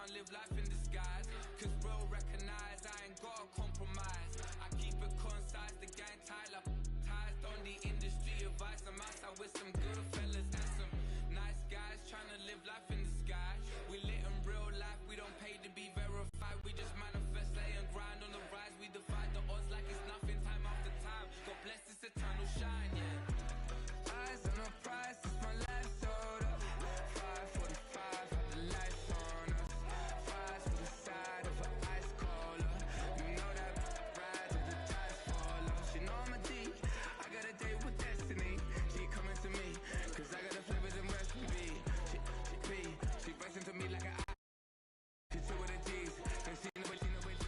can't live life in disguise. Cause bro, recognize I ain't gotta compromise. I keep it concise, the gang tight like ties. On the industry advice, I'm outside with some good fellas and some nice guys trying to live life in the sky. We lit in real life, we don't pay to be verified. We just manifest, lay and grind on the rise. We defy the odds like it's nothing, time after time. God bless this eternal shine, yeah. Eyes on the prize, it's my life sold up. 5:45, have the lights on us. Fires to the side of an ice caller. You know that ride till the ties fall off. She know I'm a D, I got a date with destiny. She coming to me, cause I got a flavor and recipe. She bites into me like an eye. She two with the G's, and she know it.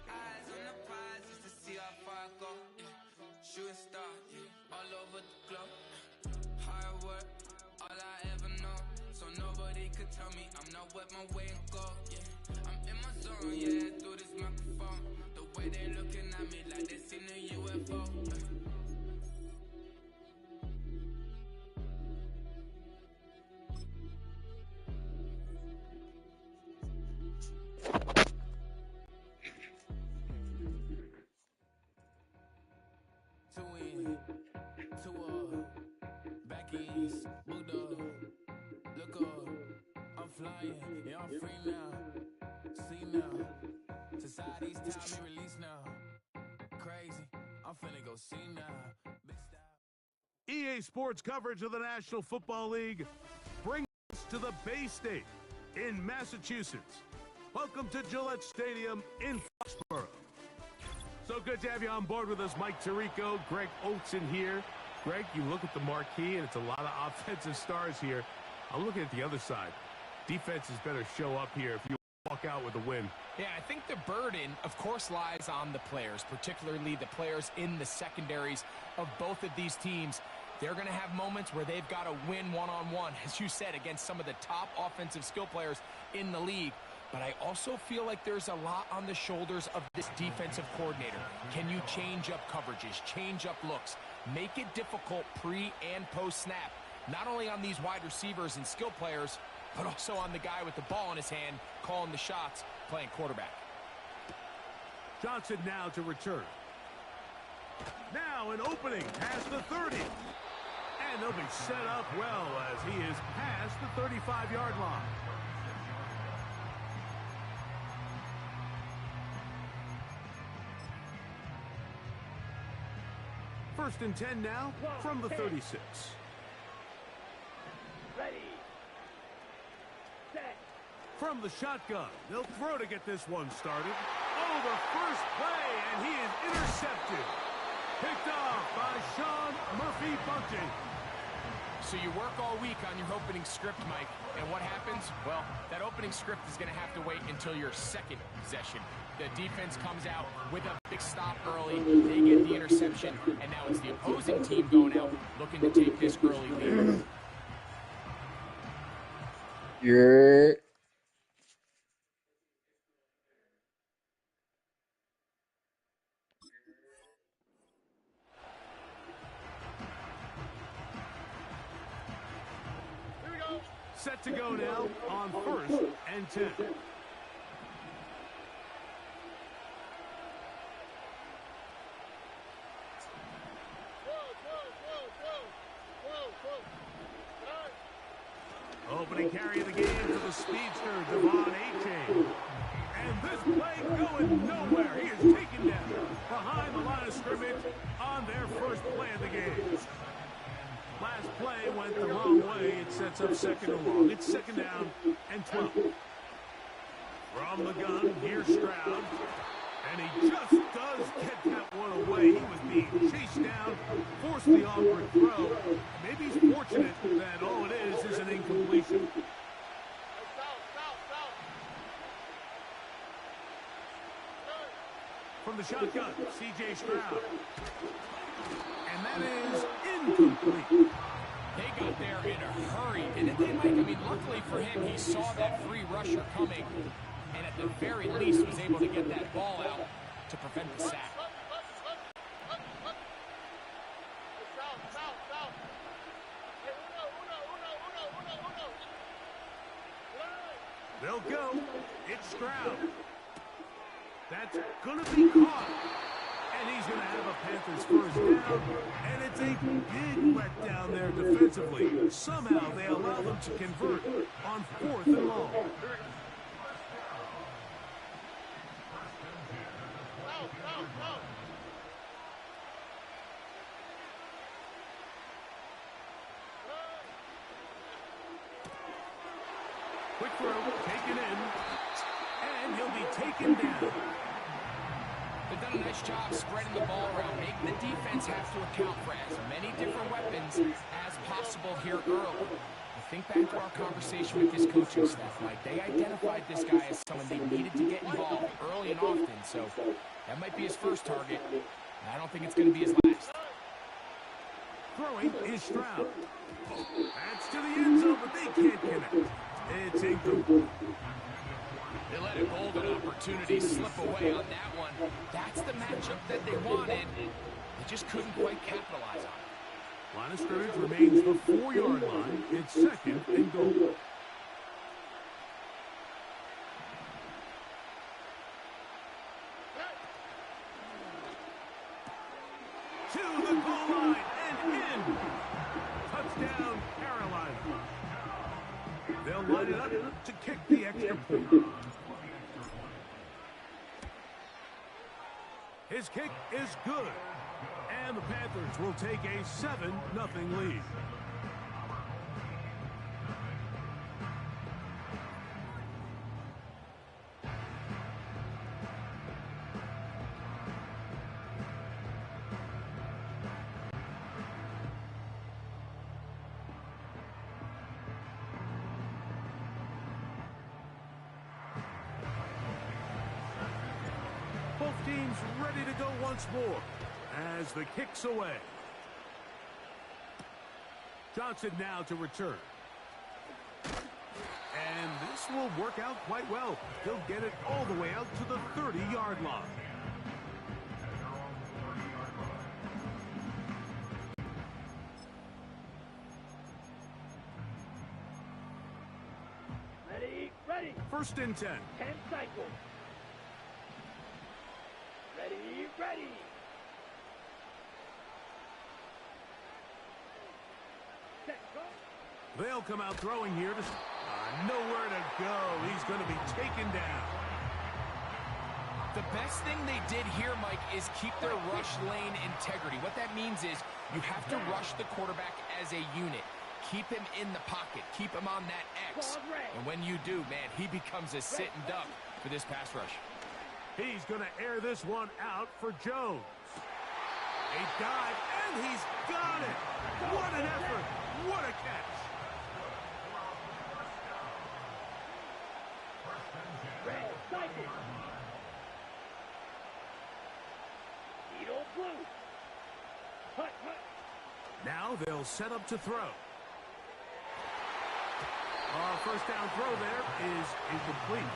Eyes on the prize just to see how far I go. Shooting star, all over the globe. Hard work, all I ever know. So nobody could tell me I'm not wet my way and go. Yeah, I'm in my zone, yeah, through this microphone. The way they looking at me like they seen a UFO. Two in, two back east, Bulldog, look up, I'm flying, yeah, I'm free now, see now, society's telling me release now, crazy, I'm finna go see now, big style. EA Sports coverage of the National Football League brings us to the Bay State in Massachusetts. Welcome to Gillette Stadium in Foxborough. So good to have you on board with us, Mike Tirico, Greg Oates in here. Greg, you look at the marquee, and it's a lot of offensive stars here. I'm looking at the other side. Defenses better show up here if you walk out with a win. Yeah, I think the burden, of course, lies on the players, particularly the players in the secondaries of both of these teams. They're going to have moments where they've got to win one-on-one, as you said, against some of the top offensive skill players in the league. But I also feel like there's a lot on the shoulders of this defensive coordinator. Can you change up coverages, change up looks, make it difficult pre and post snap, not only on these wide receivers and skill players, but also on the guy with the ball in his hand, calling the shots, playing quarterback. Johnson now to return. Now an opening past the 30. And they'll be set up well as he is past the 35-yard line. First and 10 now from the 36. Ready. Set. From the shotgun, they'll throw to get this one started. Oh, the first play, and he is intercepted. Picked off by Sean Murphy-Bunting. So you work all week on your opening script, Mike, and what happens? Well, that opening script is going to have to wait until your second possession. The defense comes out with a big stop early, they get the interception, and now it's the opposing team going out looking to take this early lead. You're... Set to go now on first and 10. Opening carry of the game for the speedster, Devon A-Chain. And this play going nowhere. He is taken down behind the line of scrimmage on their first play of the game. Last play went the wrong way. It sets up second and long. It's second down and 12. From the gun, here's Stroud. And he just does get that one away. He was being chased down, forced the awkward throw. Maybe he's fortunate that all it is an incompletion. From the shotgun, C.J. Stroud. And that is incomplete. They got there in a hurry, didn't they, Mike? I mean, luckily for him, he saw that free rusher coming, and at the very least was able to get that ball out to prevent the sack. They'll go It's Stroud. That's going to be caught. And he's going to have a Panthers first down. And it's a big letdown there defensively. Somehow they allow them to convert on 4th and long. Quick throw, taken in, and he'll be taken down. They've done a nice job spreading the ball around, making the defense have to account for as many different weapons as possible here early. I think back to our conversation with this coaching staff, Mike. They identified this guy as someone they needed to get involved early and often, so that might be his first target. I don't think it's going to be his last. Throwing is Stroud. That's to the end zone, but they can't connect. It's incomplete. They let a golden opportunity slip away on that one. That's the matchup that they wanted. They just couldn't quite capitalize on it. Line of scrimmage remains the 4-yard line. It's 2nd and goal. To the goal line and in. Touchdown, Carolina. They'll line it up to kick the extra point. His kick is good. And the Panthers will take a 7-0 lead. Both teams ready to go once more as the kick's away. Johnson now to return. And this will work out quite well. He'll get it all the way out to the 30-yard line. Ready. 1st and 10. 10 cycles. Ready. Set, go. They'll come out throwing here to nowhere to go. He's going to be taken down. The best thing they did here, Mike, is keep their rush lane integrity. What that means is you have to rush the quarterback as a unit. Keep him in the pocket. Keep him on that X. And when you do, man, he becomes a sitting duck for this pass rush. He's going to air this one out for Jones. A dive, and he's got it. What an effort. What a catch. Red, cycle. Needle blue. Hut. Now they'll set up to throw. First down throw there is incomplete.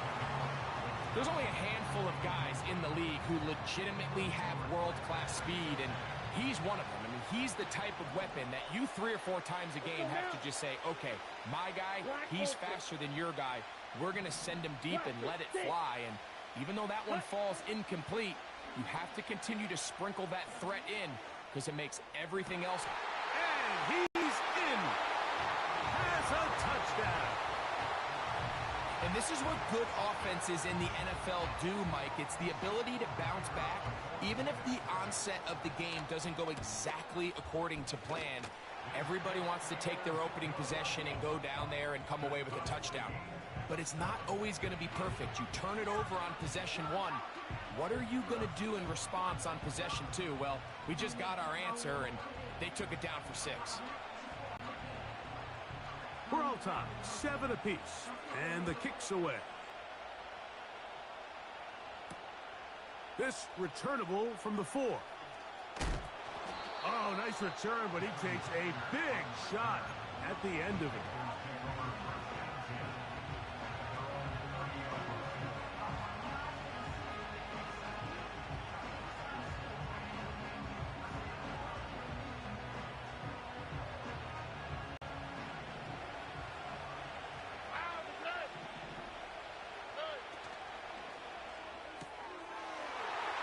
There's only a handful of guys in the league who legitimately have world-class speed, and he's one of them. I mean, he's the type of weapon that you 3 or 4 times a game have to just say, okay, my guy, he's faster than your guy. We're going to send him deep and let it fly. And even though that one falls incomplete, you have to continue to sprinkle that threat in because it makes everything else. And he's in. Has a touchdown. And this is what good offenses in the NFL do, Mike. It's the ability to bounce back. Even if the onset of the game doesn't go exactly according to plan, everybody wants to take their opening possession and go down there and come away with a touchdown. But it's not always going to be perfect. You turn it over on possession 1. What are you going to do in response on possession 2? Well, we just got our answer, and they took it down for 6. We're all tied, 7 apiece, and the kick's away. This returnable from the 4. Oh, nice return, but he takes a big shot at the end of it.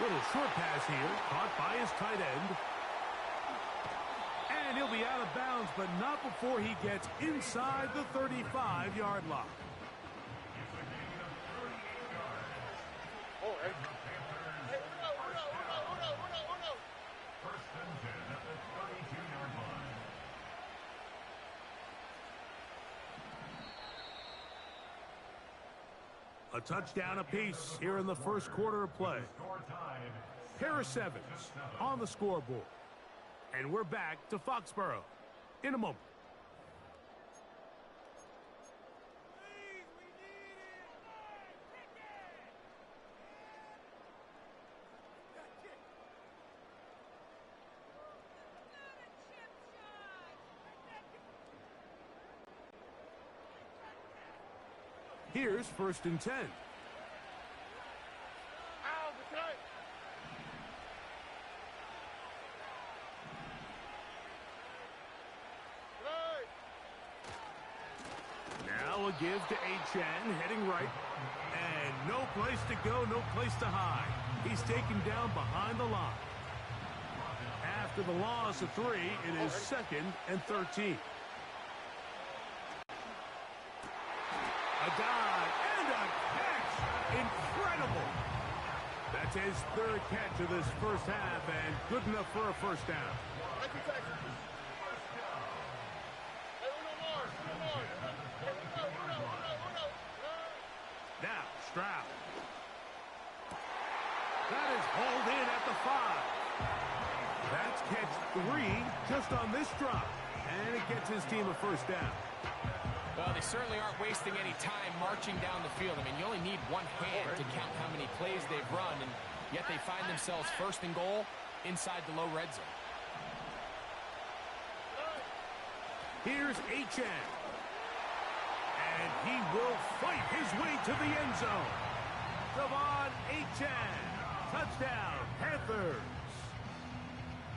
Little short pass here, caught by his tight end. And he'll be out of bounds, but not before he gets inside the 35-yard line. A touchdown apiece here in the first quarter of play. Pair of sevens on the scoreboard. And we're back to Foxborough in a moment. Here's 1st and 10. Now a give to Achan, heading right. And no place to go, no place to hide. He's taken down behind the line. After the loss of 3, it is 2nd and 13. A dive and a catch. Incredible. That's his 3rd catch of this first half and good enough for a first down. Now, Stroud. That is hauled in at the 5. That's catch 3 just on this drop. And it gets his team a first down. Well, they certainly aren't wasting any time marching down the field. I mean, you only need one hand to count how many plays they've run, and yet they find themselves 1st and goal inside the low red zone. Here's Achan. And he will fight his way to the end zone. Devon Achan. Touchdown, Panthers.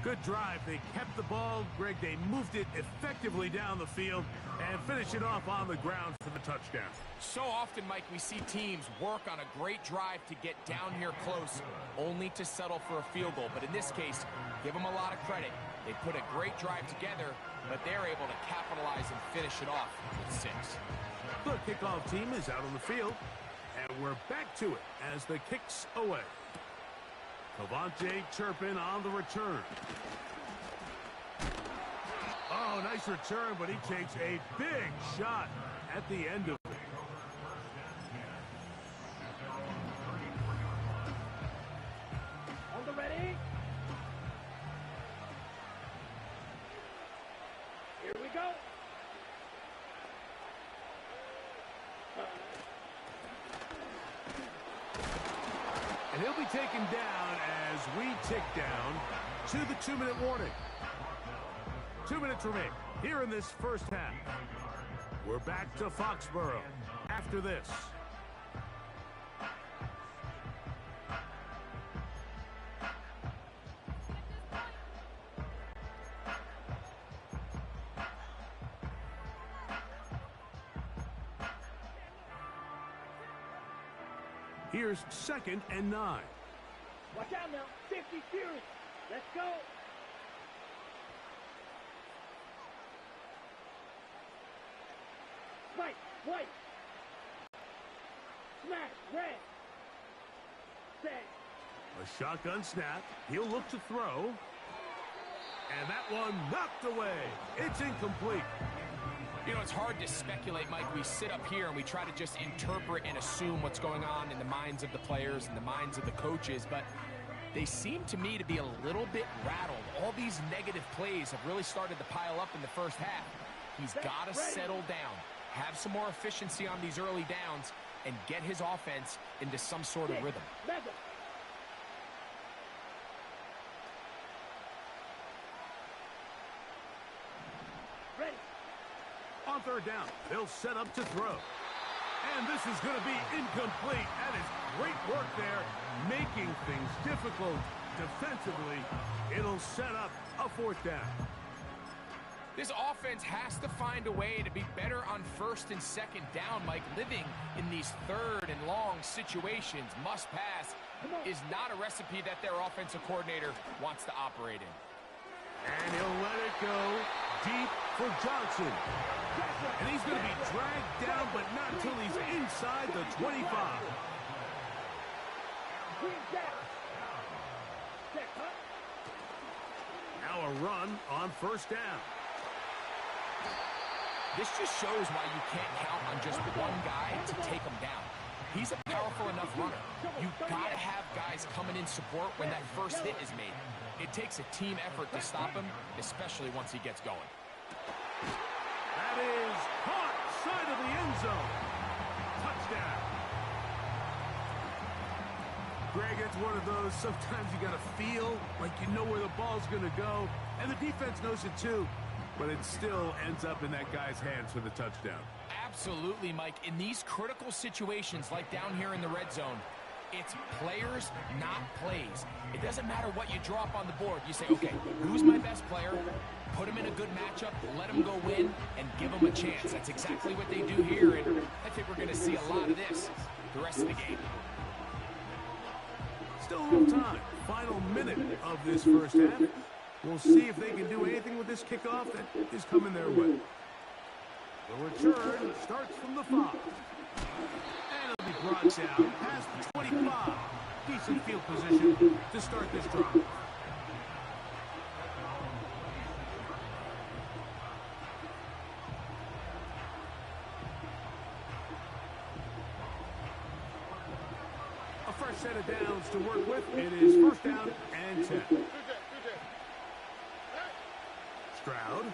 Good drive. They kept the ball. Greg, they moved it effectively down the field and finish it off on the ground for the touchdown. So often, Mike, we see teams work on a great drive to get down here close, only to settle for a field goal. But in this case, give them a lot of credit. They put a great drive together, but they're able to capitalize and finish it off with 6. The kickoff team is out on the field, and we're back to it as the kick's away. Cavante Turpin on the return. Oh, nice return, but he takes a big shot at the end of it. On the ready. Here we go. And he'll be taken down as we tick down to the 2-minute warning. 2 minutes remain here in this first half. We're back to Foxborough after this. Here's 2nd and 9. Watch out now. 50 series. Let's go. Spike. White. Smash. Red. Set. A shotgun snap. He'll look to throw. And that one knocked away. It's incomplete. You know, it's hard to speculate, Mike. We sit up here and we try to just interpret and assume what's going on in the minds of the players and the minds of the coaches, but they seem to me to be a little bit rattled. All these negative plays have really started to pile up in the first half. He's got to settle down, have some more efficiency on these early downs, and get his offense into some sort of rhythm. On 3rd down, they'll set up to throw. And this is going to be incomplete. That is great work there, making things difficult defensively. It'll set up a 4th down. This offense has to find a way to be better on 1st and 2nd down, Mike. Living in these 3rd and long situations, must pass, is not a recipe that their offensive coordinator wants to operate in. And he'll let it go deep for Johnson. And he's going to be dragged down, but not until he's inside the 25. Now a run on first down. This just shows why you can't count on just one guy to take him down. He's a powerful enough runner. You've got to have guys coming in support when that first hit is made. It takes a team effort to stop him, especially once he gets going. That is caught side of the end zone. Touchdown. Greg, it's one of those, sometimes you got to feel like you know where the ball's going to go, and the defense knows it too, but it still ends up in that guy's hands for the touchdown. Absolutely, Mike. In these critical situations, like down here in the red zone, it's players, not plays. It doesn't matter what you drop on the board. You say, okay, who's my best player? Put him in a good matchup, let him go win, and give him a chance. That's exactly what they do here, and I think we're going to see a lot of this the rest of the game. Still a little time. Final minute of this first half. We'll see if they can do anything with this kickoff that is coming their way. The return starts from the 5. And it'll be brought down past the 25. Decent field position to start this drive. A fresh set of downs to work with. It is first down and 10. Stroud.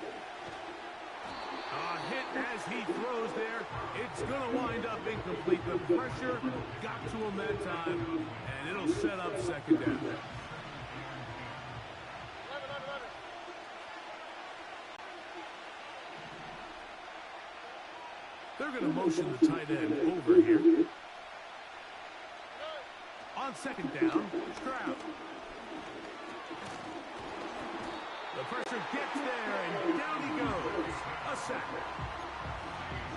Hit as he throws there. It's going to wind up incomplete. The pressure got to him that time, and it'll set up second down. They're going to motion the tight end over here. On second down, Stroud. The pressure gets there, and down he goes. A sack.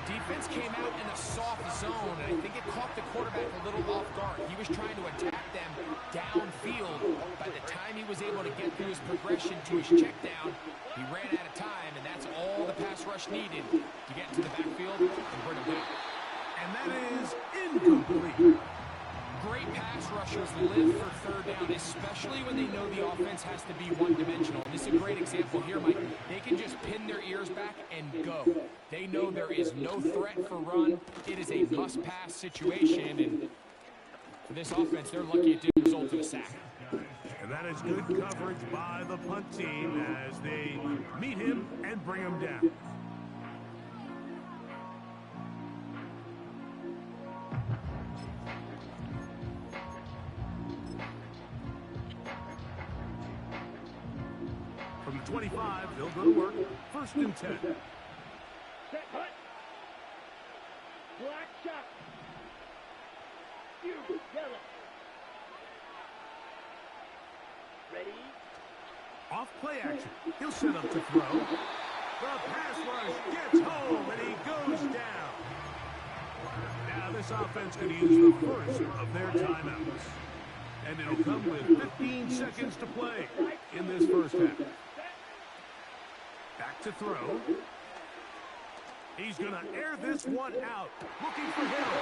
Defense came out in a soft zone, and I think it caught the quarterback a little off guard. He was trying to attack them downfield. By the time he was able to get through his progression to his check down, he ran out of time, and that's all the pass rush needed to get into the backfield and bring him down. And that is incomplete. Great pass rushers live for third down, especially when they know the offense has to be one-dimensional. This is a great example here, Mike. They can just pin their ears back and go. They know there is no threat for run. It is a must-pass situation, and for this offense, they're lucky it didn't result in a sack. And that is good coverage by the punt team as they meet him and bring him down. From the 25, they'll go to work. First and 10. Set hut. Black shot. You yellow. Ready? Off play action. He'll set up to throw. The pass rush gets home, and he goes down. Now this offense could use the first of their timeouts. And it'll come with 15 seconds to play in this first half. Back to throw. He's going to air this one out. Looking for Hill.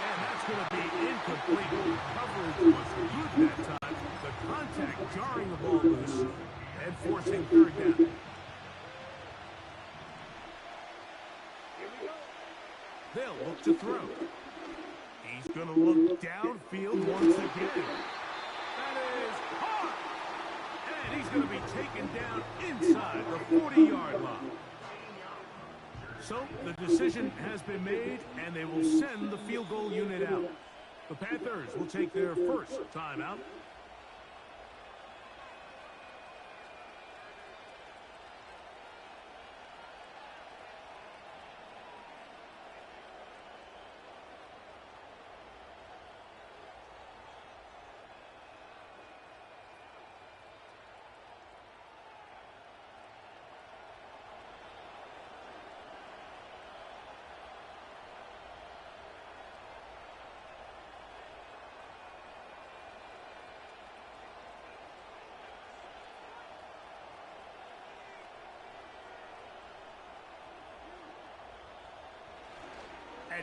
And that's going to be incomplete. Coverage was good that time. The contact jarring the ball loose and forcing third down. They'll look to throw. He's going to look downfield once again. That is hard. And he's going to be taken down inside the 40-yard line. So the decision has been made, and they will send the field goal unit out. The Panthers will take their first timeout.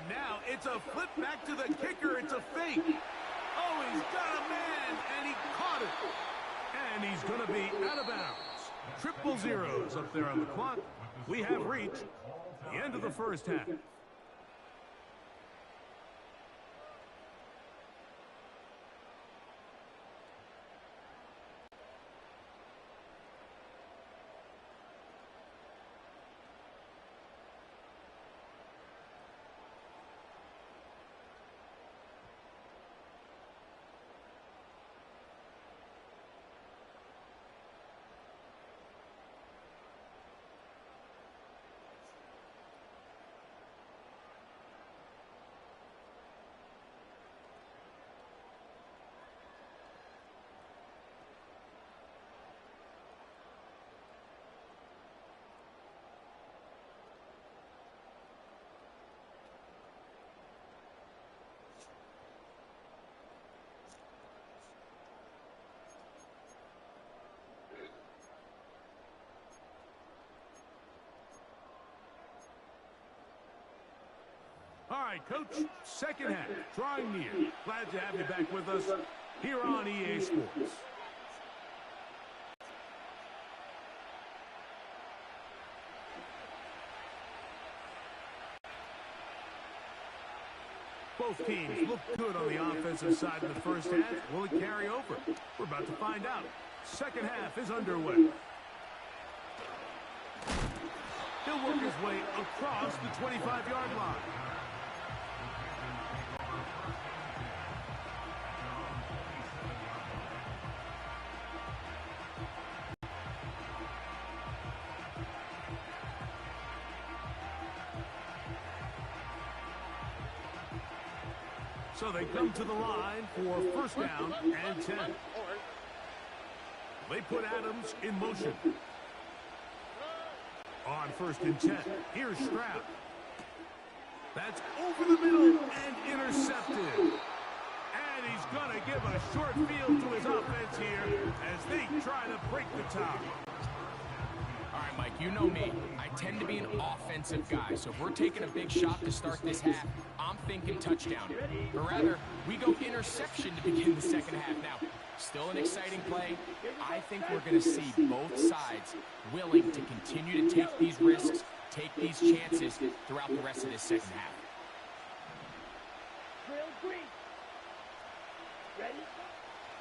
now it's a flip back to the kicker. It's a fake. Oh, he's got a man, and he caught it. And he's going to be out of bounds. Triple zeros up there on the clock. We have reached the end of the first half. All right, Coach, second half, drawing near. Glad to have you back with us here on EA Sports. Both teams look good on the offensive side in the first half. Will it carry over? We're about to find out. Second half is underway. He'll work his way across the 25-yard line. So they come to the line for first down and 10. They put Adams in motion. On first and 10, here's Stroud. That's over the middle and intercepted. And he's going to give a short field to his offense here as they try to break the tie. All right, Mike, you know me. I tend to be an offensive guy, so if we're taking a big shot to start this half, I'm thinking touchdown. Or rather, we go interception to begin the second half. Now, still an exciting play. I think we're going to see both sides willing to continue to take these risks, take these chances throughout the rest of this second half.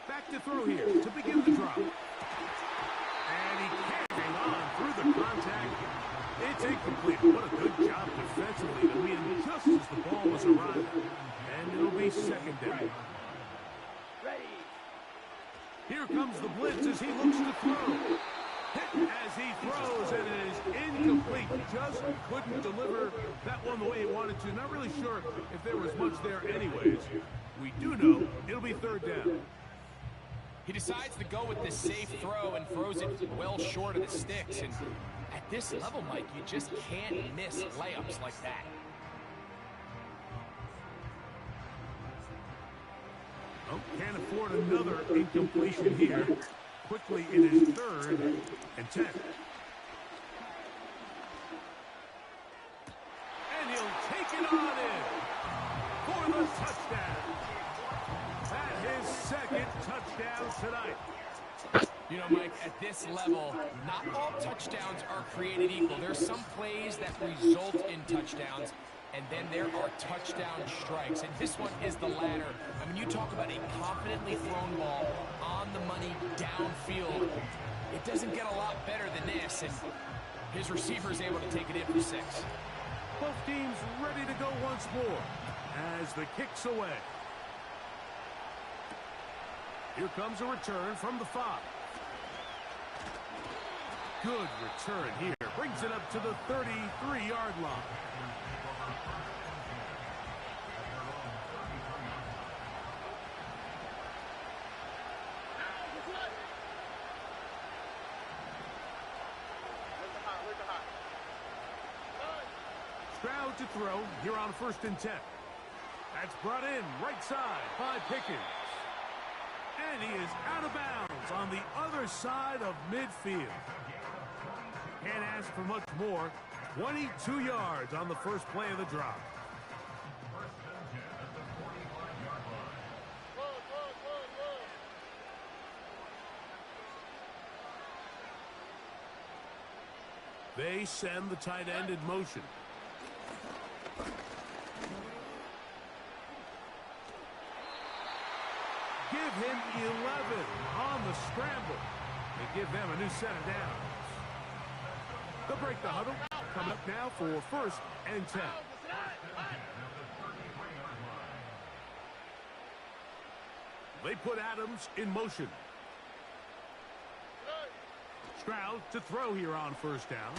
Back to throw here to begin the drop. And he can't hang on through the contact. It's incomplete. What a good job defensively to meet him just as the ball was arriving. And it'll be second down. Here comes the blitz as he looks to throw. Hit as he throws, and it is incomplete. Just couldn't deliver that one the way he wanted to. Not really sure if there was much there anyways. We do know it'll be third down. He decides to go with this safe throw and throws it well short of the sticks. And at this level, Mike, you just can't miss layups like that. Oh, can't afford another incompletion here. Quickly in his third and 10. And he'll take it on in for the touchdown. At his second touchdown tonight. You know, Mike, at this level, not all touchdowns are created equal. There's some plays that result in touchdowns, and then there are touchdown strikes. And this one is the latter. I mean, you talk about a confidently thrown ball on the money downfield. It doesn't get a lot better than this, and his receiver is able to take it in for 6. Both teams ready to go once more as the kick's away. Here comes a return from the 5. Good return here. Brings it up to the 33-yard line. Stroud to throw here on first and 10. That's brought in right side by Pickens. And he is out of bounds on the other side of midfield. Can't ask for much more. 22 yards on the first play of the drop. They send the tight end in motion. Give him 11 on the scramble. They give them a new set of downs. They'll break the huddle. Coming up now for 1st and 10. They put Adams in motion. Stroud to throw here on 1st down.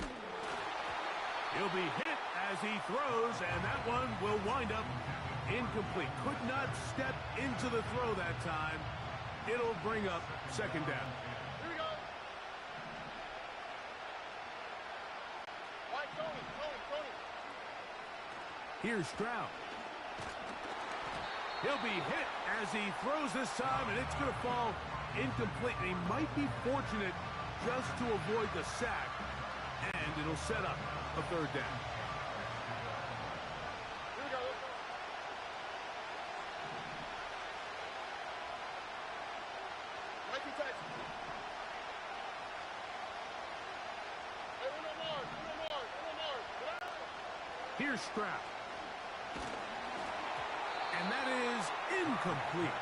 He'll be hit as he throws, and that one will wind up incomplete. Could not step into the throw that time. It'll bring up 2nd down. Here we go. Right, Tony. Here's Stroud. He'll be hit as he throws this time, and it's going to fall incomplete. And he might be fortunate just to avoid the sack, and it'll set up a 3rd down. Here we go. Mikey Tyson. Hey, one more. Here's Stroud. And that is incomplete.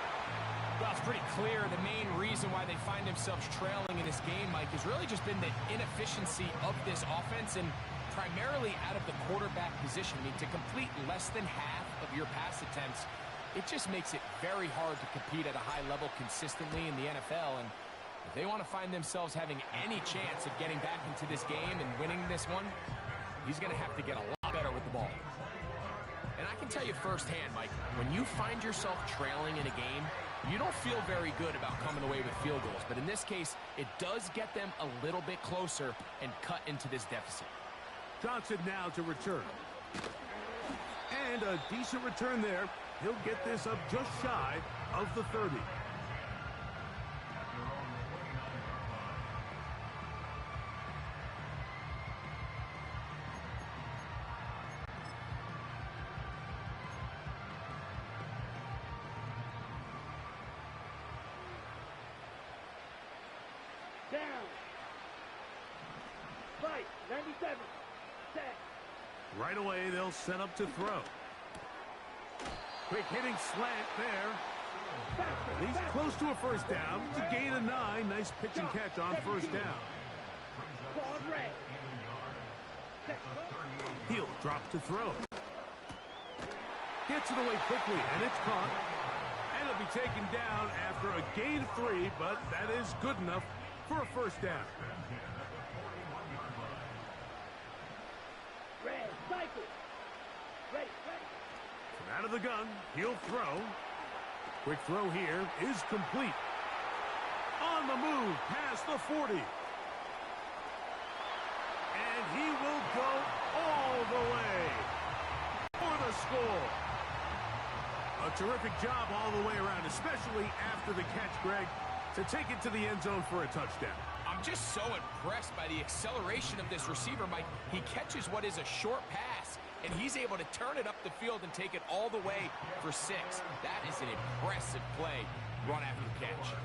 Well, it's pretty clear the main reason why they find themselves trailing in this game, Mike, has really just been the inefficiency of this offense and primarily out of the quarterback position. I mean, to complete less than half of your pass attempts, it just makes it very hard to compete at a high level consistently in the NFL. And if they want to find themselves having any chance of getting back into this game and winning this one, he's going to have to get a lot better with the ball. And I can tell you firsthand, Mike, when you find yourself trailing in a game, you don't feel very good about coming away with field goals. But in this case, it does get them a little bit closer and cut into this deficit. Johnson now to return. And a decent return there. He'll get this up just shy of the 30. Down. Fight. 97. Set. Right away, they'll set up to throw. Quick hitting slant there. Faster. He's close to a 1st down. It's a gain of 9. Nice pitch and catch on 1st down. Ball red. Set. He'll drop to throw. Gets it away quickly, and it's caught. And it'll be taken down after a gain of 3, but that is good enough for a 1st down. Red. Cycle. Ready. From out of the gun, he'll throw. Quick throw here is complete. On the move past the 40. And he will go all the way for the score. A terrific job all the way around, especially after the catch, Greg, to take it to the end zone for a touchdown. I'm just so impressed by the acceleration of this receiver, Mike. He catches what is a short pass, and he's able to turn it up the field and take it all the way for 6. That is an impressive play, run after the catch.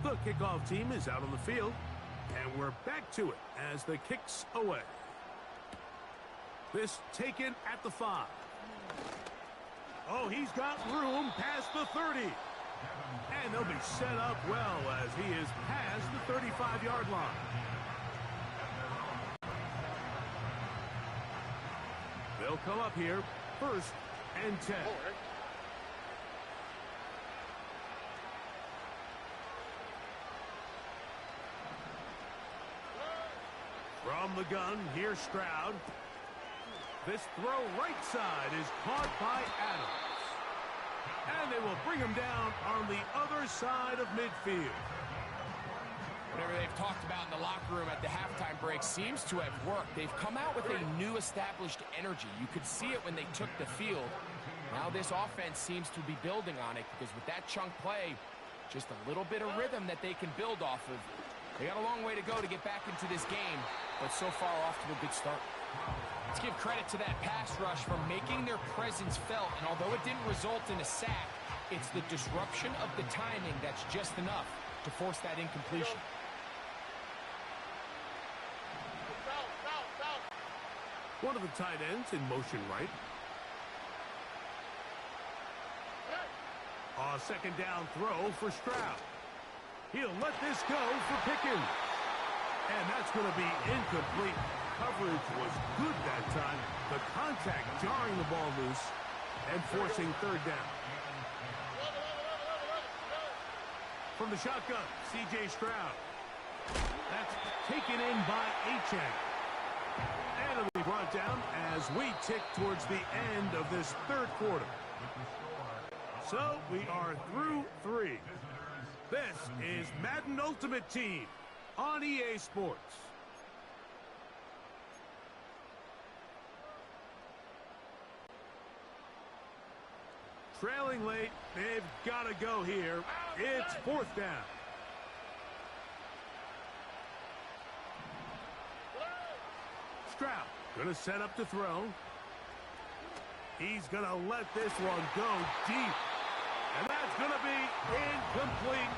The kickoff team is out on the field, and we're back to it as the kick's away. This taken at the 5. Oh, he's got room past the 30. And they'll be set up well as he is past the 35-yard line. They'll come up here, 1st and 10. From the gun, here's Stroud. This throw right side is caught by Adams. And they will bring him down on the other side of midfield. Whatever they've talked about in the locker room at the halftime break seems to have worked. They've come out with a new established energy. You could see it when they took the field. Now this offense seems to be building on it because with that chunk play, Just a little bit of rhythm that they can build off of. They got a long way to go to get back into this game, but so far off to a good start. Let's give credit to that pass rush for making their presence felt, and although it didn't result in a sack, it's the disruption of the timing that's just enough to force that incompletion. One of the tight ends in motion right. A second down throw for Stroud. He'll let this go for Pickens. And that's going to be incomplete. Coverage was good that time. The contact jarring the ball loose and forcing third down. From the shotgun, C.J. Stroud. That's taken in by Achane. And it'll be brought down as we tick towards the end of this third quarter. So we are through 3. This is Madden Ultimate Team on EA Sports. Trailing late, they've got to go here. It's fourth down. Stroud going to set up to throw. He's going to let this one go deep. And that's going to be incomplete.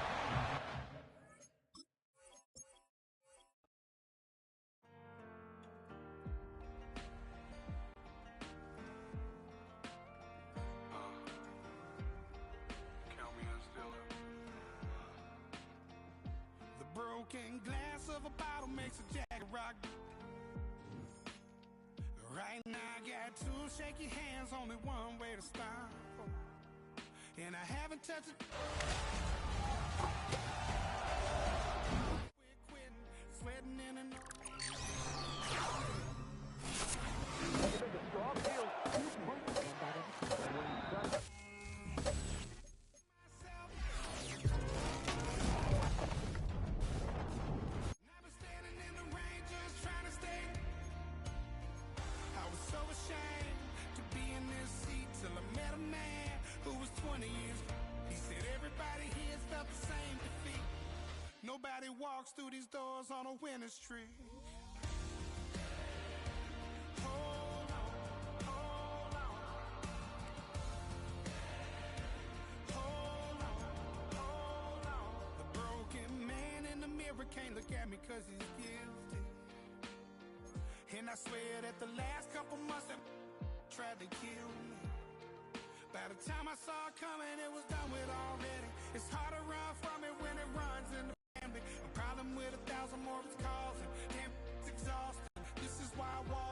The broken glass of a bottle makes a jacket rock. Right now I got 2 shaky hands, only one way to stop. And I haven't touched it. Quit, sweating in an Nobody walks through these doors on a winning streak. Hold on, hold on. Hold on, hold on. The broken man in the mirror can't look at me 'cause he's guilty. And I swear that the last couple months that tried to kill me. By the time I saw it coming, it was done with already. It's hard to run from it when it runs in the family. A problem with 1,000 more is causing. Damn, it's exhausting. This is why I walk.